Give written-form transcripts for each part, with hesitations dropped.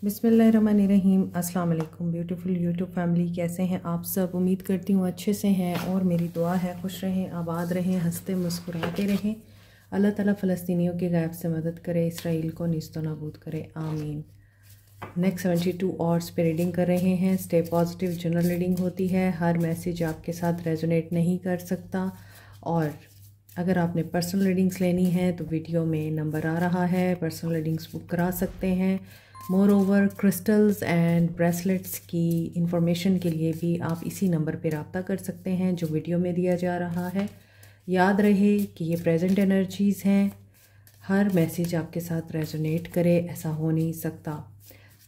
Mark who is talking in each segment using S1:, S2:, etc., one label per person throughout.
S1: बिस्मिल्लाहिर्रहमानिर्रहीम। अस्सलाम वालेकुम ब्यूटीफुल यूट्यूब फैमिली, कैसे हैं आप सब? उम्मीद करती हूँ अच्छे से हैं और मेरी दुआ है खुश रहें, आबाद रहें, हंसते मुस्कुराते रहें। अल्लाह ताला फ़लस्तीनियों के गैब से मदद करे, इसराइल को निस्तो नाबूद करे, आमीन। नेक्स्ट 72 आवर्स पे रीडिंग कर रहे हैं। स्टे पॉजिटिव जनरल रीडिंग होती है। हर मैसेज आपके साथ रेजोनेट नहीं कर सकता, और अगर आपने पर्सनल रीडिंग्स लेनी है तो वीडियो में नंबर आ रहा है, पर्सनल रीडिंग्स बुक करा सकते हैं। More over crystals and bracelets की इंफॉर्मेशन के लिए भी आप इसी नंबर पर रब्ता कर सकते हैं जो वीडियो में दिया जा रहा है। याद रहे कि ये प्रेजेंट एनर्जीज़ हैं, हर मैसेज आपके साथ रेजोनेट करे ऐसा हो नहीं सकता।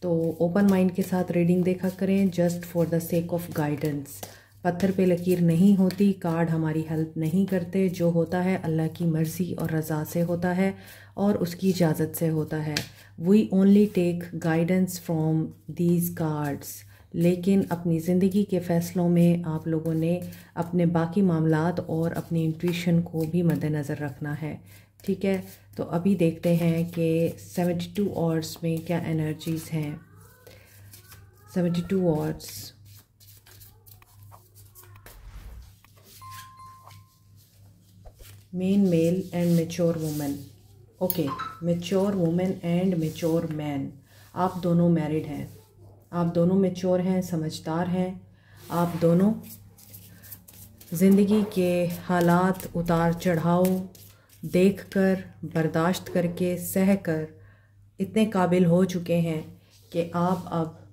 S1: तो ओपन माइंड के साथ रीडिंग देखा करें, just for the sake of guidance. पत्थर पे लकीर नहीं होती, कार्ड हमारी हेल्प नहीं करते। जो होता है अल्लाह की मर्ज़ी और रज़ा से होता है और उसकी इजाज़त से होता है। We only take guidance from these cards. लेकिन अपनी ज़िंदगी के फ़ैसलों में आप लोगों ने अपने बाकी मामलात और अपनी इंट्यूशन को भी मद्देनज़र रखना है, ठीक है? तो अभी देखते हैं कि 72 आवर्स में क्या एनर्जीज़ हैं। 72 hours. Main male and mature women. Okay, mature women and mature man. आप दोनों मैरिड हैं, आप दोनों मेच्योर हैं, समझदार हैं। आप दोनों ज़िंदगी के हालात उतार चढ़ाव देखकर, बर्दाश्त करके, सह कर इतने काबिल हो चुके हैं कि आप अब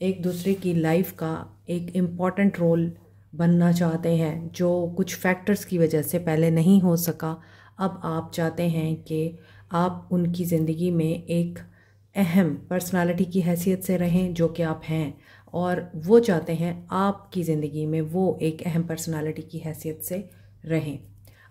S1: एक दूसरे की लाइफ का एक इम्पॉर्टेंट रोल बनना चाहते हैं, जो कुछ फैक्टर्स की वजह से पहले नहीं हो सका। अब आप चाहते हैं कि आप उनकी ज़िंदगी में एक अहम पर्सनालिटी की हैसियत से रहें, जो कि आप हैं, और वो चाहते हैं आपकी ज़िंदगी में वो एक अहम पर्सनालिटी की हैसियत से रहें।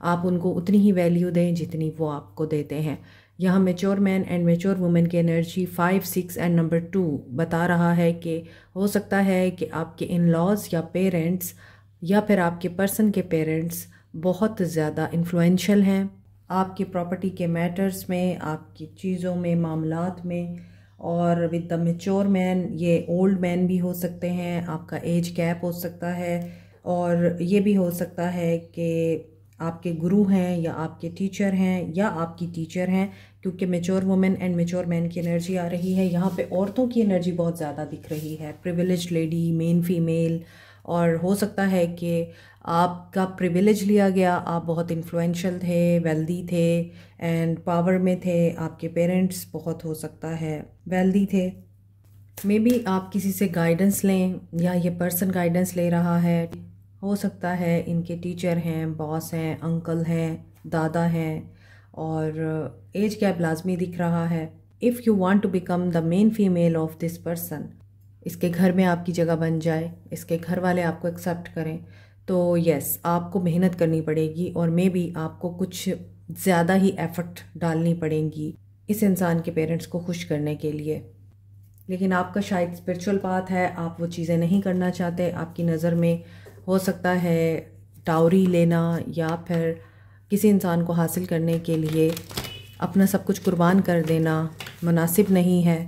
S1: आप उनको उतनी ही वैल्यू दें जितनी वो आपको देते हैं। यहाँ mature man and mature women की एनर्जी 5, 6 एंड नंबर 2 बता रहा है कि हो सकता है कि आपके इन लॉज या पेरेंट्स या फिर आपके पर्सन के पेरेंट्स बहुत ज़्यादा इन्फ्लुएंशियल हैं आपकी प्रॉपर्टी के मैटर्स में, आपकी चीज़ों में, मामलात में। और विद द मेच्योर मैन, ये ओल्ड मैन भी हो सकते हैं, आपका एज गैप हो सकता है, और ये भी हो सकता है कि आपके गुरु हैं या आपके टीचर हैं या आपकी टीचर हैं, क्योंकि mature women and mature man की एनर्जी आ रही है। यहाँ पे औरतों की एनर्जी बहुत ज़्यादा दिख रही है, प्रिविलेज्ड लेडी, मेन फीमेल। और हो सकता है कि आपका प्रिविलेज लिया गया, आप बहुत इन्फ्लुएंशियल थे, वेल्दी थे एंड पावर में थे, आपके पेरेंट्स बहुत हो सकता है वेल्दी थे। मे बी आप किसी से गाइडेंस लें या ये पर्सन गाइडेंस ले रहा है। हो सकता है इनके टीचर हैं, बॉस हैं, अंकल हैं, दादा हैं, और एज गैप लाजमी दिख रहा है। If you want to become the main female of this person, इसके घर में आपकी जगह बन जाए, इसके घर वाले आपको एक्सेप्ट करें, तो यस, आपको मेहनत करनी पड़ेगी और मे बी आपको कुछ ज़्यादा ही एफर्ट डालनी पड़ेंगी इस इंसान के पेरेंट्स को खुश करने के लिए। लेकिन आपका शायद स्पिरिचुअल पाथ है, आप वो चीज़ें नहीं करना चाहते। आपकी नज़र में हो सकता है टावरी लेना या फिर किसी इंसान को हासिल करने के लिए अपना सब कुछ कुर्बान कर देना मुनासिब नहीं है।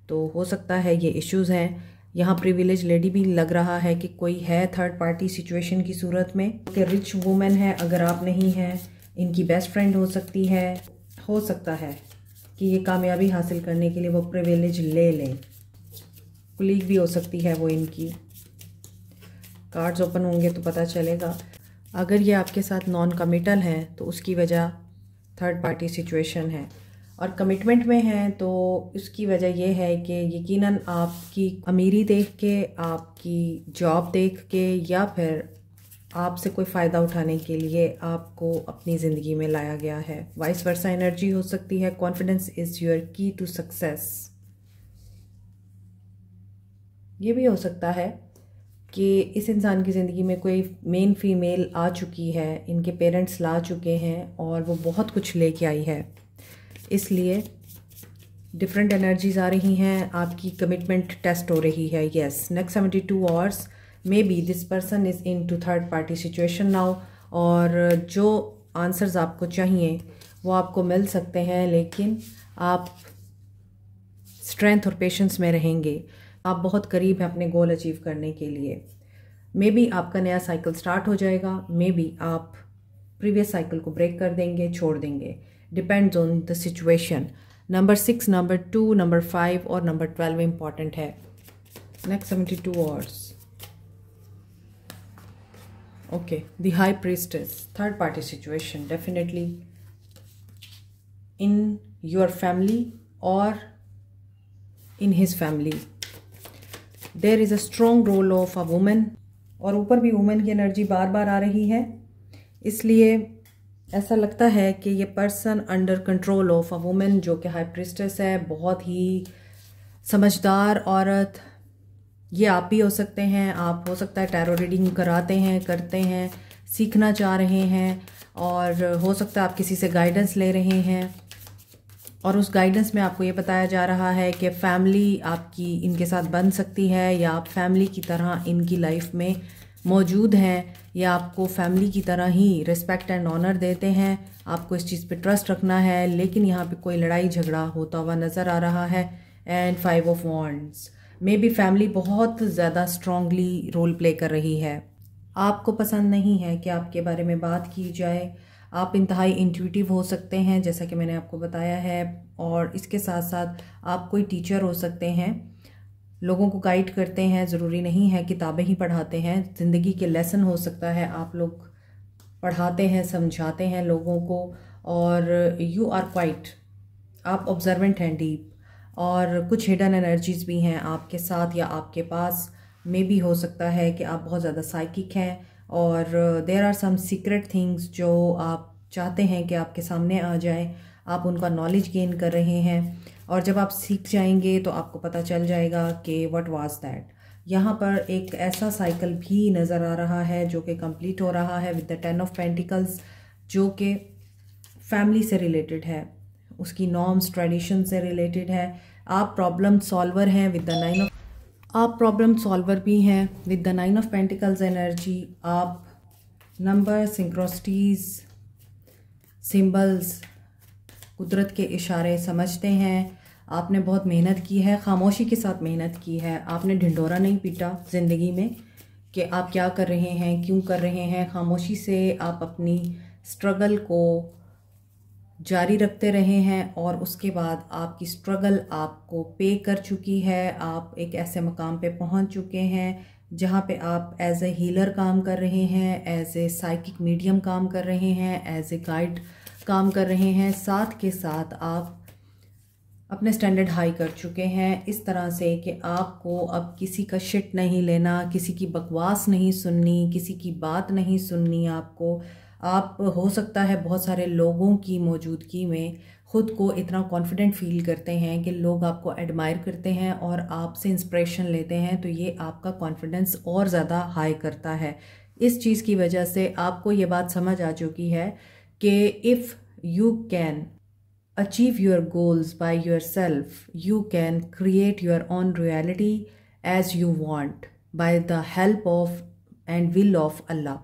S1: तो हो सकता है ये इश्यूज़ हैं। यहाँ प्रिविलेज लेडी भी लग रहा है कि कोई है थर्ड पार्टी सिचुएशन की सूरत में, कि रिच वुमेन है अगर आप नहीं हैं, इनकी बेस्ट फ्रेंड हो सकती है। हो सकता है कि ये कामयाबी हासिल करने के लिए वो प्रिविलेज ले लें। कुलीग भी हो सकती है वो इनकी। कार्ड्स ओपन होंगे तो पता चलेगा। अगर ये आपके साथ नॉन कमिटल हैं तो उसकी वजह थर्ड पार्टी सिचुएशन है, और कमिटमेंट में हैं तो उसकी वजह यह है कि यकीनन आपकी अमीरी देख के, आपकी जॉब देख के, या फिर आपसे कोई फ़ायदा उठाने के लिए आपको अपनी ज़िंदगी में लाया गया है। वाइस वर्सा एनर्जी हो सकती है। कॉन्फिडेंस इज़ योर की टू सक्सेस। ये भी हो सकता है कि इस इंसान की ज़िंदगी में कोई मेन फीमेल आ चुकी है, इनके पेरेंट्स ला चुके हैं और वो बहुत कुछ लेके आई है, इसलिए डिफरेंट एनर्जीज आ रही हैं। आपकी कमिटमेंट टेस्ट हो रही है। Yes, next 72 hours maybe this person is into third party situation now, और जो आंसर्स आपको चाहिए वो आपको मिल सकते हैं, लेकिन आप स्ट्रेंथ और पेशेंस में रहेंगे। आप बहुत करीब हैं अपने गोल अचीव करने के लिए। मे बी आपका नया साइकिल स्टार्ट हो जाएगा, मे बी आप प्रीवियस साइकिल को ब्रेक कर देंगे, छोड़ देंगे, depends on the situation. Number 6, number 2, number 5 और नंबर 12 इंपॉर्टेंट है। Next 72 hours. Okay, the high priestess, third party situation, definitely in your family और in his family there is a strong role of a women, और ऊपर भी women की energy bar बार आ रही है, इसलिए ऐसा लगता है कि ये person under control of a women जो कि हाई प्रीस्टेस है, बहुत ही समझदार औरत। ये आप भी हो सकते हैं, आप हो सकता है टैरो रीडिंग कराते हैं, करते हैं, सीखना चाह रहे हैं, और हो सकता है आप किसी से गाइडेंस ले रहे हैं और उस गाइडेंस में आपको ये बताया जा रहा है कि फैमिली आपकी इनके साथ बन सकती है, या आप फैमिली की तरह इनकी लाइफ में मौजूद हैं, या आपको फैमिली की तरह ही रिस्पेक्ट एंड ऑनर देते हैं। आपको इस चीज़ पे ट्रस्ट रखना है, लेकिन यहाँ पे कोई लड़ाई झगड़ा होता हुआ नज़र आ रहा है। And 5 of wands, may be family बहुत ज़्यादा स्ट्रांगली रोल प्ले कर रही है। आपको पसंद नहीं है कि आपके बारे में बात की जाए। आप इंतहाई इंट्यूटिव हो सकते हैं, जैसा कि मैंने आपको बताया है, और इसके साथ साथ आप कोई टीचर हो सकते हैं, लोगों को गाइड करते हैं, ज़रूरी नहीं है किताबें ही पढ़ाते हैं, ज़िंदगी के लेसन हो सकता है, आप लोग पढ़ाते हैं, समझाते हैं लोगों को, और यू आर क्वाइट, आप ऑब्जर्वेंट हैं, डीप, और कुछ हिडन एनर्जीज़ भी हैं आपके साथ या आपके पास। मे भी हो सकता है कि आप बहुत ज़्यादा साइकिक हैं, और there are some secret things जो आप चाहते हैं कि आपके सामने आ जाए, आप उनका नॉलेज गेन कर रहे हैं, और जब आप सीख जाएंगे तो आपको पता चल जाएगा कि व्हाट वाज दैट। यहाँ पर एक ऐसा साइकिल भी नज़र आ रहा है जो कि कंप्लीट हो रहा है विद द 10 ऑफ पेंटिकल्स, जो कि फैमिली से रिलेटेड है, उसकी नॉर्म्स ट्रेडिशन से रिलेटेड है। आप प्रॉब्लम सॉल्वर हैं विद द 9 ऑफ, आप प्रॉब्लम सॉल्वर भी हैं with the 9 of pentacles energy. आप नंबर, सिंक्रोसिटीज़, सिंबल्स, कुदरत के इशारे समझते हैं। आपने बहुत मेहनत की है, खामोशी के साथ मेहनत की है, आपने ढिंढोरा नहीं पीटा ज़िंदगी में कि आप क्या कर रहे हैं, क्यों कर रहे हैं। खामोशी से आप अपनी स्ट्रगल को जारी रखते रहे हैं, और उसके बाद आपकी स्ट्रगल आपको पे कर चुकी है। आप एक ऐसे मकाम पे पहुंच चुके हैं जहां पे आप एज ए हीलर काम कर रहे हैं, एज ए साइकिक मीडियम काम कर रहे हैं, एज ए गाइड काम कर रहे हैं। साथ के साथ आप अपने स्टैंडर्ड हाई कर चुके हैं इस तरह से कि आपको अब किसी का शिट नहीं लेना, किसी की बकवास नहीं सुननी, किसी की बात नहीं सुननी। आपको, आप हो सकता है बहुत सारे लोगों की मौजूदगी में ख़ुद को इतना कॉन्फिडेंट फील करते हैं कि लोग आपको एडमायर करते हैं और आपसे इंस्पिरेशन लेते हैं, तो ये आपका कॉन्फिडेंस और ज़्यादा हाई करता है। इस चीज़ की वजह से आपको ये बात समझ आ चुकी है कि if you can achieve your goals by yourself, you can create your own reality as you want by the help of and will of Allah।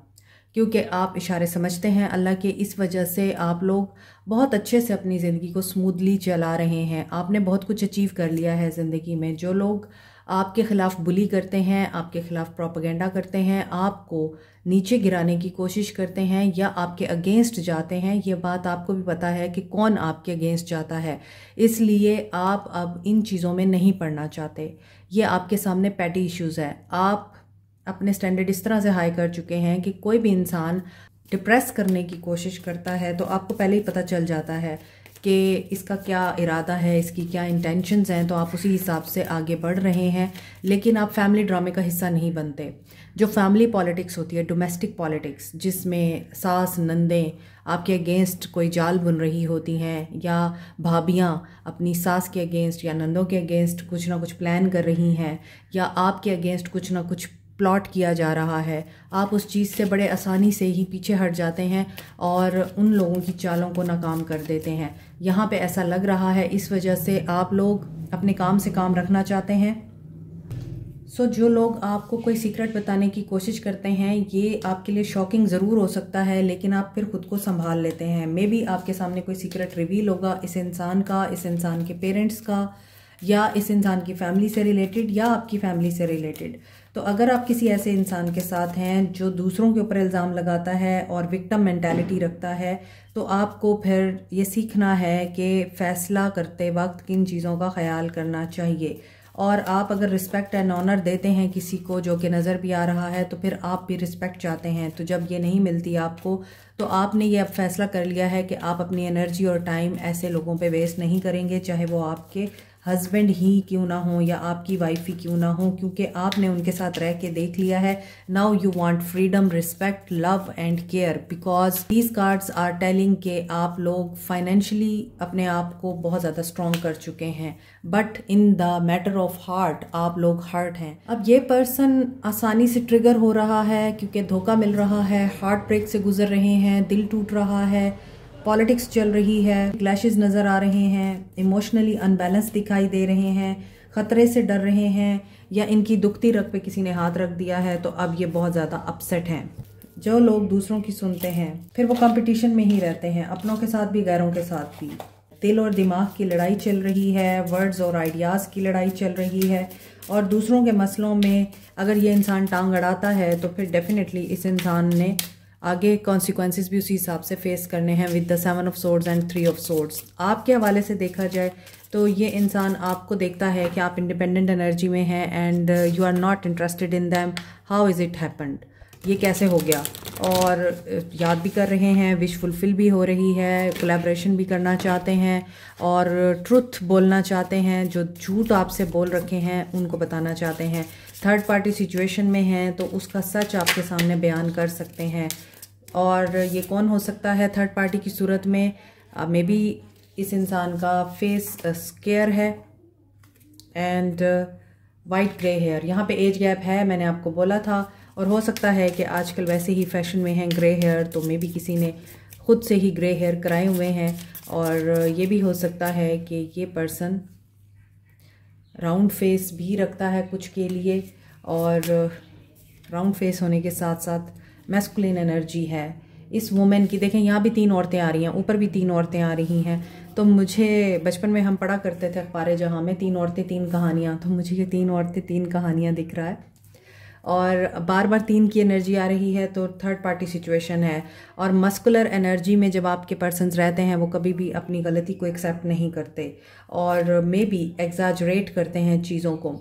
S1: क्योंकि आप इशारे समझते हैं अल्लाह के, इस वजह से आप लोग बहुत अच्छे से अपनी ज़िंदगी को स्मूथली चला रहे हैं। आपने बहुत कुछ अचीव कर लिया है ज़िंदगी में। जो लोग आपके ख़िलाफ़ बुली करते हैं, आपके ख़िलाफ़ प्रोपेगेंडा करते हैं, आपको नीचे गिराने की कोशिश करते हैं या आपके अगेंस्ट जाते हैं, ये बात आपको भी पता है कि कौन आपके अगेंस्ट जाता है, इसलिए आप अब इन चीज़ों में नहीं पड़ना चाहते। ये आपके सामने पैटी इश्यूज़ है। आप अपने स्टैंडर्ड इस तरह से हाई कर चुके हैं कि कोई भी इंसान डिप्रेस करने की कोशिश करता है तो आपको पहले ही पता चल जाता है कि इसका क्या इरादा है, इसकी क्या इंटेंशंस हैं, तो आप उसी हिसाब से आगे बढ़ रहे हैं। लेकिन आप फैमिली ड्रामे का हिस्सा नहीं बनते। जो फैमिली पॉलिटिक्स होती है, डोमेस्टिक पॉलिटिक्स, जिसमें सास नंदें आपके अगेंस्ट कोई जाल बुन रही होती हैं, या भाभियाँ अपनी सास के अगेंस्ट या नंदों के अगेंस्ट कुछ ना कुछ प्लान कर रही हैं, या आपके अगेंस्ट कुछ ना कुछ प्लॉट किया जा रहा है, आप उस चीज़ से बड़े आसानी से ही पीछे हट जाते हैं और उन लोगों की चालों को नाकाम कर देते हैं। यहाँ पे ऐसा लग रहा है इस वजह से आप लोग अपने काम से काम रखना चाहते हैं। जो लोग आपको कोई सीक्रेट बताने की कोशिश करते हैं, ये आपके लिए शॉकिंग ज़रूर हो सकता है, लेकिन आप फिर खुद को संभाल लेते हैं। मे बी आपके सामने कोई सीक्रेट रिवील होगा इस इंसान का, इस इंसान के पेरेंट्स का, या इस इंसान की फैमिली से रिलेटेड या आपकी फैमिली से रिलेटेड। तो अगर आप किसी ऐसे इंसान के साथ हैं जो दूसरों के ऊपर इल्ज़ाम लगाता है और विक्टिम मेंटालिटी रखता है, तो आपको फिर ये सीखना है कि फ़ैसला करते वक्त किन चीज़ों का ख्याल करना चाहिए। और आप अगर रिस्पेक्ट एंड ऑनर देते हैं किसी को जो कि नज़र भी आ रहा है, तो फिर आप भी रिस्पेक्ट चाहते हैं। तो जब ये नहीं मिलती आपको, तो आपने ये अब फैसला कर लिया है कि आप अपनी एनर्जी और टाइम ऐसे लोगों पे वेस्ट नहीं करेंगे, चाहे वो आपके हस्बैंड ही क्यों ना हो या आपकी वाइफ ही क्यों ना हो, क्योंकि आपने उनके साथ रह के देख लिया है। Now you want freedom, respect, love and care, because these cards are telling कि आप लोग फाइनेंशियली अपने आप को बहुत ज़्यादा स्ट्रॉन्ग कर चुके हैं, but in the matter of heart आप लोग हर्ट हैं। अब ये पर्सन आसानी से ट्रिगर हो रहा है क्योंकि धोखा मिल रहा है, हार्ट ब्रेक से गुजर रहे हैं, दिल टूट रहा है, पॉलिटिक्स चल रही है, क्लैशेस नज़र आ रहे हैं, इमोशनली अनबैलेंस दिखाई दे रहे हैं, ख़तरे से डर रहे हैं, या इनकी दुखती रग पे किसी ने हाथ रख दिया है। तो अब ये बहुत ज़्यादा अपसेट हैं। जो लोग दूसरों की सुनते हैं फिर वो कंपटीशन में ही रहते हैं, अपनों के साथ भी गैरों के साथ भी। दिल और दिमाग की लड़ाई चल रही है, वर्ड्स और आइडियाज़ की लड़ाई चल रही है, और दूसरों के मसलों में अगर ये इंसान टांग अड़ाता है तो फिर डेफिनेटली इस इंसान ने आगे कॉन्सिक्वेंसेस भी उसी हिसाब से फेस करने हैं with the 7 of swords and 3 of swords. आपके हवाले से देखा जाए तो ये इंसान आपको देखता है कि आप इंडिपेंडेंट एनर्जी में हैं and you are not interested in them. How is it happened, ये कैसे हो गया, और याद भी कर रहे हैं, विश फुलफिल भी हो रही है, कोलैबोरेशन भी करना चाहते हैं और ट्रुथ बोलना चाहते हैं। जो झूठ आपसे बोल रखे हैं उनको बताना चाहते हैं। थर्ड पार्टी सिचुएशन में हैं तो उसका सच आपके सामने बयान कर सकते हैं। और ये कौन हो सकता है थर्ड पार्टी की सूरत में? मे बी इस इंसान का फेस स्केयर है एंड वाइट ग्रे हेयर। यहाँ पे एज गैप है, मैंने आपको बोला था, और हो सकता है कि आजकल वैसे ही फैशन में हैं ग्रे हेयर, तो मे बी किसी ने खुद से ही ग्रे हेयर कराए हुए हैं। और ये भी हो सकता है कि ये पर्सन राउंड फेस भी रखता है कुछ के लिए, और राउंड फेस होने के साथ साथ मैस्कुलिन एनर्जी है इस वुमेन की। देखें यहाँ भी 3 औरतें आ रही हैं, ऊपर भी 3 औरतें आ रही हैं। तो मुझे बचपन में हम पढ़ा करते थे अखबार जहाँ में 3 औरतें 3 कहानियाँ, तो मुझे ये 3 औरतें 3 कहानियाँ दिख रहा है, और बार बार 3 की एनर्जी आ रही है, तो थर्ड पार्टी सिचुएशन है। और मस्कुलर एनर्जी में जब आपके पर्सन्स रहते हैं वो कभी भी अपनी गलती को एक्सेप्ट नहीं करते और मे बी एग्जैजरेट करते हैं चीज़ों को।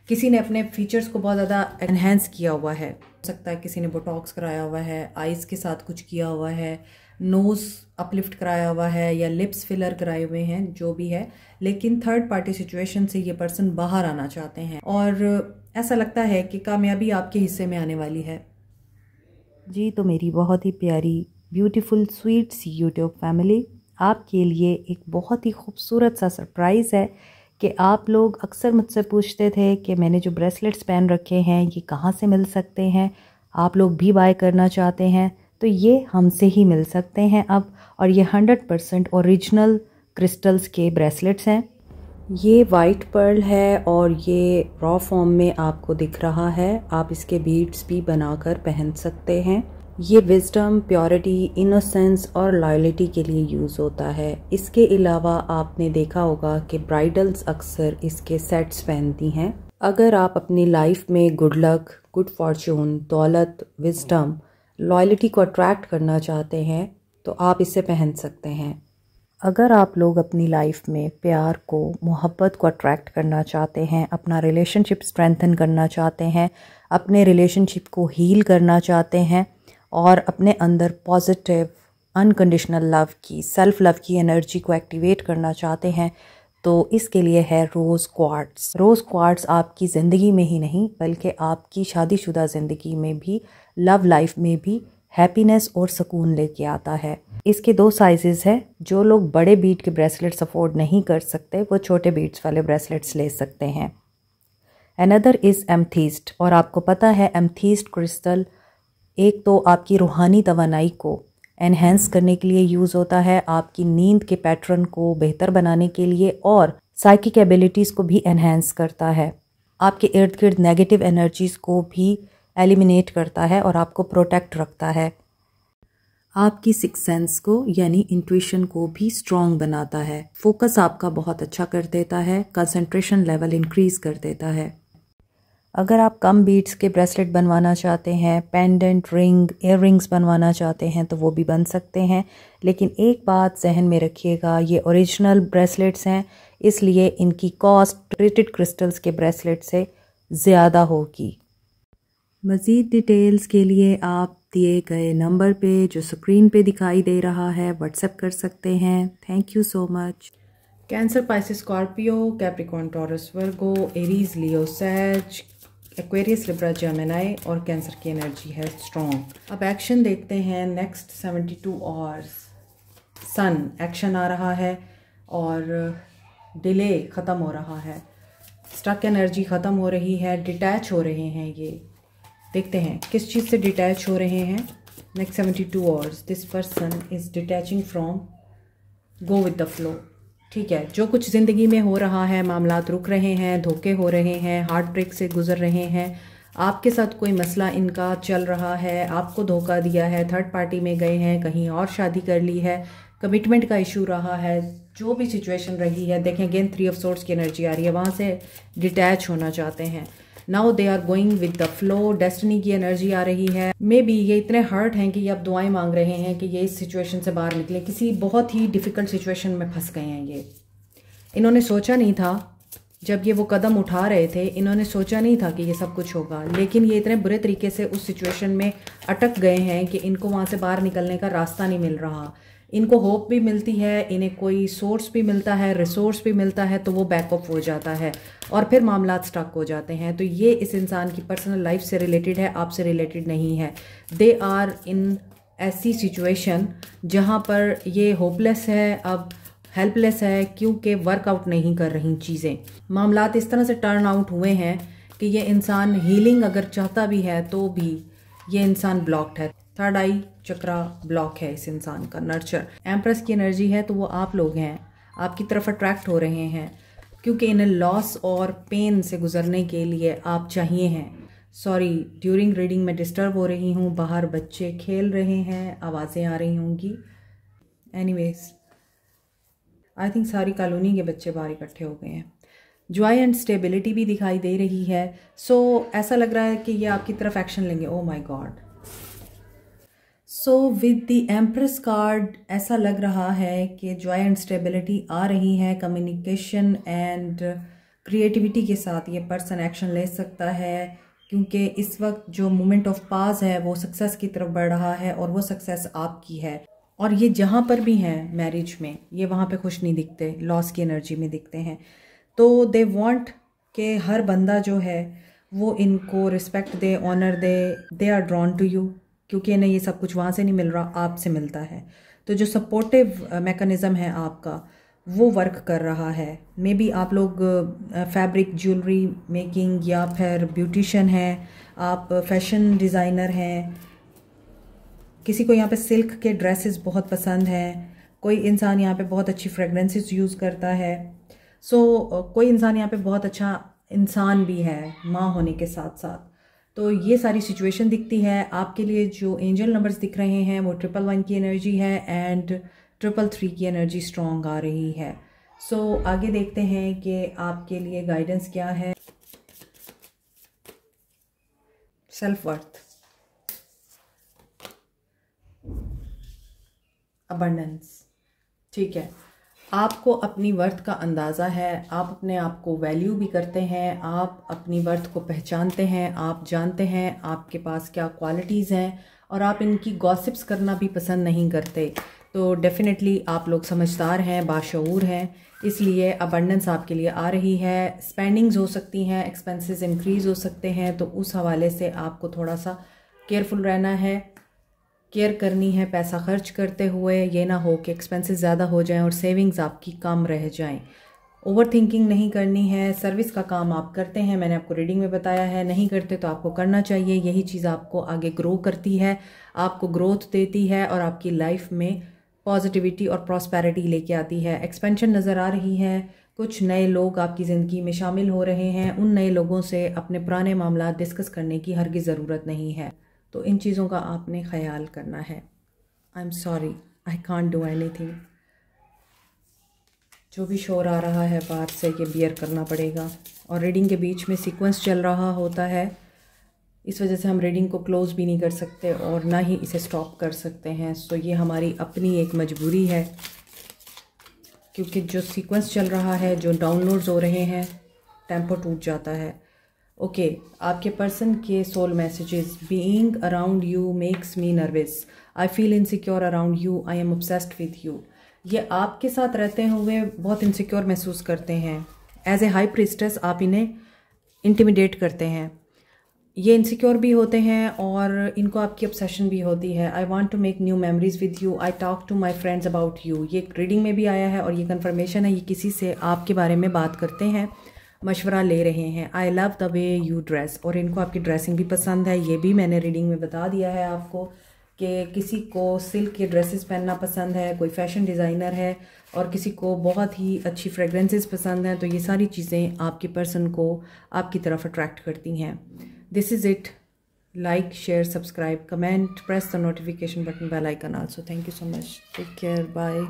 S1: किसी ने अपने फीचर्स को बहुत ज़्यादा एनहेंस किया हुआ है, हो सकता है किसी ने बोटॉक्स कराया हुआ है, आइज़ के साथ कुछ किया हुआ है, नोज़ अपलिफ्ट कराया हुआ है, या लिप्स फिलर कराए हुए हैं, जो भी है। लेकिन थर्ड पार्टी सिचुएशन से ये पर्सन बाहर आना चाहते हैं और ऐसा लगता है कि कामयाबी आपके हिस्से में आने वाली है।
S2: जी, तो मेरी बहुत ही प्यारी ब्यूटीफुल स्वीट सी यूट्यूब फैमिली, आपके लिए एक बहुत ही खूबसूरत सा सरप्राइज़ है कि आप लोग अक्सर मुझसे पूछते थे कि मैंने जो ब्रेसलेट्स पहन रखे हैं ये कहाँ से मिल सकते हैं, आप लोग भी बाय करना चाहते हैं तो ये हमसे ही मिल सकते हैं अब। और ये 100% ओरिजिनल क्रिस्टल्स के ब्रेसलेट्स हैं। ये वाइट पर्ल है और ये रॉ फॉर्म में आपको दिख रहा है। आप इसके बीड्स भी बनाकर पहन सकते हैं। ये विजडम, प्योरिटी, इनोसेंस और लॉयल्टी के लिए यूज़ होता है। इसके अलावा आपने देखा होगा कि ब्राइडल्स अक्सर इसके सेट्स पहनती हैं। अगर आप अपनी लाइफ में गुड लक, गुड फॉर्चून, दौलत, विजडम, लॉयल्टी को अट्रैक्ट करना चाहते हैं तो आप इसे पहन सकते हैं। अगर आप लोग अपनी लाइफ में प्यार को, मोहब्बत को अट्रैक्ट करना चाहते हैं, अपना रिलेशनशिप स्ट्रेंथन करना चाहते हैं, अपने रिलेशनशिप को हील करना चाहते हैं और अपने अंदर पॉजिटिव अनकंडीशनल लव की, सेल्फ लव की एनर्जी को एक्टिवेट करना चाहते हैं, तो इसके लिए है रोज़ क्वार्ट्स। रोज़ क्वार्ट्स आपकी ज़िंदगी में ही नहीं बल्कि आपकी शादीशुदा ज़िंदगी में भी, लव लाइफ में भी हैप्पीनेस और सुकून लेके आता है। इसके 2 साइजेस हैं। जो लोग बड़े बीट के ब्रेसलेट्स अफोर्ड नहीं कर सकते वो छोटे बीट्स वाले ब्रेसलेट्स ले सकते हैं। अनदर इज़ एमथीस्ट, और आपको पता है एमथीस्ट क्रिस्टल एक तो आपकी रूहानी तवानाई को एनहेंस करने के लिए यूज़ होता है, आपकी नींद के पैटर्न को बेहतर बनाने के लिए, और साइकिक एबिलिटीज़ को भी एनहेंस करता है, आपके इर्द गिर्द नेगेटिव एनर्जीज़ को भी एलिमिनेट करता है और आपको प्रोटेक्ट रखता है। आपकी सिक्स सेंस को यानी इंट्यूशन को भी स्ट्रॉन्ग बनाता है। फोकस आपका बहुत अच्छा कर देता है, कंसंट्रेशन लेवल इंक्रीज कर देता है। अगर आप कम बीट्स के ब्रेसलेट बनवाना चाहते हैं, पेंडेंट, रिंग, इयर रिंग्स बनवाना चाहते हैं तो वो भी बन सकते हैं, लेकिन एक बात जहन में रखिएगा, ये ओरिजिनल ब्रेसलेट्स हैं, इसलिए इनकी कॉस्ट ट्रीटेड क्रिस्टल्स के ब्रेसलेट से ज़्यादा होगी। मज़ीद डिटेल्स के लिए आप दिए गए नंबर पे जो स्क्रीन पे दिखाई दे रहा है व्हाट्सएप कर सकते हैं। Thank you so much.
S1: Cancer, Pisces, Scorpio, Capricorn, Taurus, Virgo, Aries, Leo, Sag, Aquarius, Libra, Gemini और कैंसर की एनर्जी है स्ट्रॉन्ग। अब एक्शन देखते हैं नेक्स्ट 72 आवर्स। सन एक्शन आ रहा है और डिले ख़त्म हो रहा है, स्टक एनर्जी ख़त्म हो रही है, डिटैच हो रहे हैं। ये देखते हैं किस चीज़ से डिटैच हो रहे हैं। Next 72 hours this person is detaching from go with the flow. ठीक है, जो कुछ ज़िंदगी में हो रहा है, मामलात रुक रहे हैं, धोखे हो रहे हैं, हार्ट ब्रेक से गुजर रहे हैं, आपके साथ कोई मसला इनका चल रहा है, आपको धोखा दिया है, थर्ड पार्टी में गए हैं, कहीं और शादी कर ली है, कमिटमेंट का इशू रहा है, जो भी सिचुएशन रही है। देखें अगेन 3 ऑफ सोर्ड्स की एनर्जी आ रही है, वहाँ से डिटैच होना चाहते हैं। Now they are going with the flow, destiny की एनर्जी आ रही है। मे बी ये इतने हर्ट हैं कि ये अब दुआएं मांग रहे हैं कि ये इस सिचुएशन से बाहर निकले। किसी बहुत ही डिफ़िकल्ट सिचुएशन में फंस गए हैं ये। इन्होंने सोचा नहीं था, जब ये वो कदम उठा रहे थे, इन्होंने सोचा नहीं था कि ये सब कुछ होगा, लेकिन ये इतने बुरे तरीके से उस सिचुएशन में अटक गए हैं कि इनको वहाँ से बाहर निकलने का रास्ता नहीं मिल रहा। इनको होप भी मिलती है, इन्हें कोई सोर्स भी मिलता है, रिसोर्स भी मिलता है, तो वो बैकअप हो जाता है और फिर मामलात स्टक हो जाते हैं। तो ये इस इंसान की पर्सनल लाइफ से रिलेटेड है, आपसे रिलेटेड नहीं है। दे आर इन ऐसी सिचुएशन जहाँ पर ये होपलेस है, अब हेल्पलेस है, क्योंकि वर्कआउट नहीं कर रही चीज़ें। मामलात इस तरह से टर्न आउट हुए हैं कि ये इंसान हीलिंग अगर चाहता भी है तो भी ये इंसान ब्लॉक्ड है। थर्ड आई चक्रा ब्लॉक है इस इंसान का। नर्चर एम्प्रेस की एनर्जी है, तो वो आप लोग हैं, आपकी तरफ अट्रैक्ट हो रहे हैं, क्योंकि इन्हें लॉस और पेन से गुजरने के लिए आप चाहिए हैं। सॉरी, ड्यूरिंग रीडिंग में डिस्टर्ब हो रही हूँ, बाहर बच्चे खेल रहे हैं, आवाज़ें आ रही होंगी। एनीवेज आई थिंक सारी कॉलोनी के बच्चे बाहर इकट्ठे हो गए हैं। जॉय एंड स्टेबिलिटी भी दिखाई दे रही है। सो ऐसा लग रहा है कि ये आपकी तरफ एक्शन लेंगे। Oh my God. So with the empress card ऐसा लग रहा है कि जॉय एंड स्टेबिलिटी आ रही है। कम्युनिकेशन एंड क्रिएटिविटी के साथ ये पर्सन एक्शन ले सकता है, क्योंकि इस वक्त जो मोमेंट ऑफ पास है वो सक्सेस की तरफ बढ़ रहा है और वो सक्सेस आपकी है। और ये जहाँ पर भी हैं मैरिज में, ये वहाँ पे खुश नहीं दिखते, लॉस की एनर्जी में दिखते हैं। तो दे वांट कि हर बंदा जो है वो इनको रिस्पेक्ट दे, ऑनर दे। They are drawn to you, क्योंकि इन्हें ये सब कुछ वहाँ से नहीं मिल रहा, आपसे मिलता है। तो जो सपोर्टिव मैकेनिज़्म है आपका वो वर्क कर रहा है। मे बी आप लोग फैब्रिक ज्वेलरी मेकिंग या फिर ब्यूटिशियन हैं, आप फैशन डिज़ाइनर हैं, किसी को यहाँ पे सिल्क के ड्रेसेस बहुत पसंद हैं, कोई इंसान यहाँ पे बहुत अच्छी फ्रेगरेंसेस यूज़ करता है। कोई इंसान यहाँ पे बहुत अच्छा इंसान भी है माँ होने के साथ साथ। तो ये सारी सिचुएशन दिखती है आपके लिए। जो एंजल नंबर्स दिख रहे हैं वो 111 की एनर्जी है एंड 333 की एनर्जी स्ट्रॉन्ग आ रही है। आगे देखते हैं कि आपके लिए गाइडेंस क्या है। Self worth, abundance. ठीक है, आपको अपनी वर्थ का अंदाज़ा है, आप अपने आप को वैल्यू भी करते हैं, आप अपनी वर्थ को पहचानते हैं, आप जानते हैं आपके पास क्या क्वालिटीज़ हैं और आप इनकी गॉसिप्स करना भी पसंद नहीं करते। तो डेफिनेटली आप लोग समझदार हैं, बाशऊर हैं, इसलिए अबंडेंस आपके लिए आ रही है। स्पेंडिंग्स हो सकती हैं, एक्सपेंसेस इंक्रीज़ हो सकते हैं, तो उस हवाले से आपको थोड़ा सा केयरफुल रहना है, केयर करनी है पैसा खर्च करते हुए। ये ना हो कि एक्सपेंसेस ज़्यादा हो जाएं और सेविंग्स आपकी कम रह जाएं। ओवर थिंकिंग नहीं करनी है। सर्विस का काम आप करते हैं, मैंने आपको रीडिंग में बताया है, नहीं करते तो आपको करना चाहिए। यही चीज़ आपको आगे ग्रो करती है, आपको ग्रोथ देती है और आपकी लाइफ में पॉजिटिविटी और प्रॉस्पेरिटी लेके आती है। एक्सपेंशन नज़र आ रही है, कुछ नए लोग आपकी ज़िंदगी में शामिल हो रहे हैं। उन नए लोगों से अपने पुराने मामला डिस्कस करने की हरगिज़ ज़रूरत नहीं है, तो इन चीज़ों का आपने ख्याल करना है। I am sorry, I can't do anything. जो भी शोर आ रहा है बाहर से ये बियर करना पड़ेगा। और रीडिंग के बीच में सीक्वेंस चल रहा होता है, इस वजह से हम रीडिंग को क्लोज़ भी नहीं कर सकते और ना ही इसे स्टॉप कर सकते हैं। सो ये हमारी अपनी एक मजबूरी है, क्योंकि जो सीक्वेंस चल रहा है, जो डाउनलोड्स हो रहे हैं, टेम्पो टूट जाता है। ओके, आपके पर्सन के soul messages. Being around you makes me nervous, I feel insecure around you, I am obsessed with you. ये आपके साथ रहते हुए बहुत इनसिक्योर महसूस करते हैं। एज ए हाई प्रीस्टेस आप इन्हें इंटिमिडेट करते हैं। ये इनसिक्योर भी होते हैं और इनको आपकी ऑब्सेशन भी होती है। I want to make new memories with you, I talk to my friends about you. ये रीडिंग में भी आया है और ये कन्फर्मेशन है, ये किसी से आपके बारे में बात करते हैं, मशवरा ले रहे हैं। I love the way you dress, और इनको आपकी ड्रेसिंग भी पसंद है। ये भी मैंने रीडिंग में बता दिया है आपको कि किसी को सिल्क के ड्रेसेस पहनना पसंद है, कोई फैशन डिज़ाइनर है, और किसी को बहुत ही अच्छी फ्रेगरेंसेस पसंद हैं। तो ये सारी चीज़ें आपके पर्सन को आपकी तरफ अट्रैक्ट करती हैं। This is it. Like, share, subscribe, comment, press the notification button, bell icon also. Thank you so much, take care, bye.